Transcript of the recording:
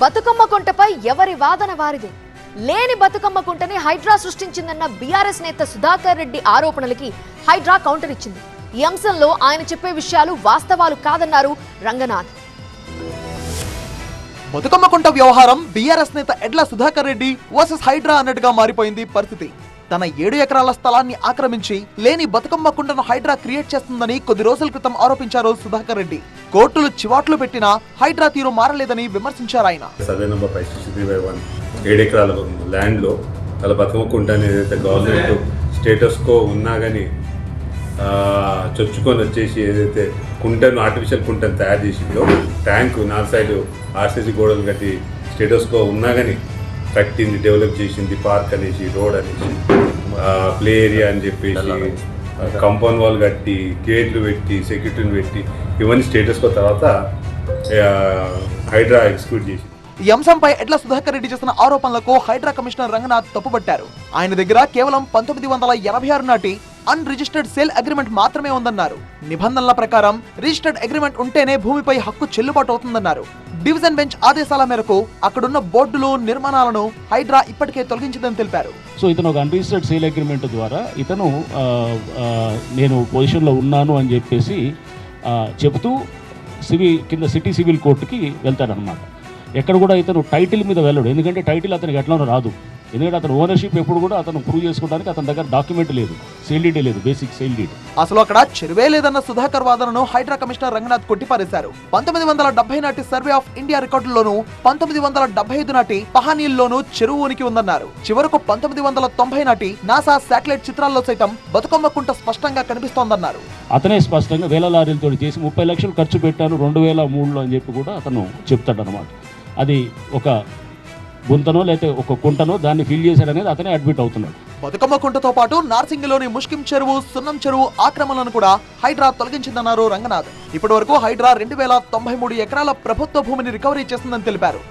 బతుకమ్మ కుంటపై ఎవరి వాదన వారిదే. లేని బతుకమ్మ కుంటని హైడ్రా సృష్టించిందన్న బీఆర్ఎస్ నేత సుధాకర్ రెడ్డి ఆరోపణలకి హైడ్రా కౌంటర్ ఇచ్చింది. ఈ అంశంలో ఆయన చెప్పే విషయాలు వాస్తవాలు కాదన్నారు రంగనాథ్. బతుకమ్మ కుంట వ్యవహారం బీఆర్ఎస్ నేత ఎడ్ల సుధాకర్ రెడ్డి వర్సెస్ హైడ్రా అన్నట్టుగా మారిపోయింది పరిస్థితి. తన 7 ఎకరాల స్థలాన్ని ఆక్రమించి లేని బతుకమ్మ కుంటను హైడ్రా క్రియేట్ చేస్తుందని కొద్ది రోజుల క్రితం ఆరోపించారు సుధాకర్ రెడ్డి. కోర్టులు చివాట్లు పెట్టినా హైడ్రా తీరు మారలేదని విమర్శించారు ఆయన. సర్వే నంబర్ 563/1 7 ఎకరాల ల్యాండ్ లో అలా బతుకమ్మ కుంట ఏదైతే గవర్నమెంట్ స్టేటస్ కో ఉన్నా కానీ చొచ్చుకొని వచ్చేసి ఏదైతే కుంటను ఆర్టిఫిషియల్ కుంటను తయారు చేసిందో ట్యాంకు 4 సైడ్ ఆర్సీసీ గోడలు కట్టి స్టేటస్ కో ఉన్నా కానీ కట్టింది, డెవలప్ చేసింది, పార్క్ అనేసి, రోడ్ అనేసి, ప్లే ఏరియా అని చెప్పేసి, కాంపౌండ్ వాల్ కట్టి, గేట్లు పెట్టి, సెక్యూరిటీని పెట్టి, ఇవన్నీ స్టేటస్ కో తర్వాత హైడ్రా ఎగ్జిక్యూట్ చేసి. ఈ అంశంపై ఎడ్ల సుధాకర్ రెడ్డి చేసిన ఆరోపణలకు హైడ్రా కమిషనర్ రంగనాథ్ తప్పుపట్టారు. ఆయన దగ్గర కేవలం 1986 నాటి అన్ రిజిస్టర్డ్ సేల్ అగ్రిమెంట్ మాత్రమే ఉందన్నారు. నిబంధనల ప్రకారం రిజిస్టర్డ్ అగ్రిమెంట్ ఉంటేనే భూమిపై హక్కు చెల్లుబాటు అవుతుందన్నారు. డివిజన్ బెంచ్ ఆదేశాల మేరకు అక్కడున్న బోర్డులు, నిర్మాణాలను హైడ్రా ఇప్పటికే తొలగించిందని తెలిపారు. సో ఇతను ఒక అన్రిజిస్టర్డ్ సేల్ అగ్రిమెంట్ ద్వారా ఇతను నేను పొజిషన్లో ఉన్నాను అని చెప్పేసి చెబుతూ కింద సిటీ సివిల్ కోర్టుకి వెళ్తాడనమాట. ఎక్కడ కూడా ఇతను టైటిల్ మీద వెళ్ళడు, ఎందుకంటే టైటిల్ అతనికి ఎట్లానో రాదు. ఎందుకంటే అతను ఓనర్షిప్ ఎప్పుడు కూడా అతను ప్రూవ్ చేసుకోవడానికి అతని దగ్గర డాక్యుమెంట్ లేదు, సేల్ డీడ్ లేదు, బేసిక్ సేల్ డీడ్. అసలు అక్కడ చెరువే లేదన్న సుధాకర్ వాదనను హైడ్రా కమిషనర్ రంగనాథ్ కొట్టిపారేశారు. 1970 నాటి సర్వే ఆఫ్ ఇండియా రికార్డుల్లోనూ 1975 నాటి పహానీల్లోనూ చెరువు ఉనికి ఉందన్నారు. చివరకు 1990 నాటి నాసా శాటిలైట్ చిత్రాల్లో సైతం బతుకమ్మ కుంట స్పష్టంగా కనిపిస్తోందన్నారు. అతనే స్పష్టంగా వేల లారీలతో చేసి 30 లక్షలు ఖర్చు పెట్టాను 2003లో అని చెప్పి కూడా అతను చెప్తాడనమాట. అది ఒక గుంతనో లేకపోతే ఒక కుంటనో దాన్ని ఫిల్ చేశాడనేది అతనే అడ్మిట్ అవుతున్నాడు. బతుకమ్మ కుంటతో పాటు నార్సింగిలోని ముష్కిం చెరువు, సున్నం చెరువు ఆక్రమణలను కూడా హైడ్రా తొలగించిందన్నారు రంగనాథ్. ఇప్పటి వరకు హైడ్రా 2093 ఎకరాల ప్రభుత్వ భూమిని రికవరీ చేస్తుందని తెలిపారు.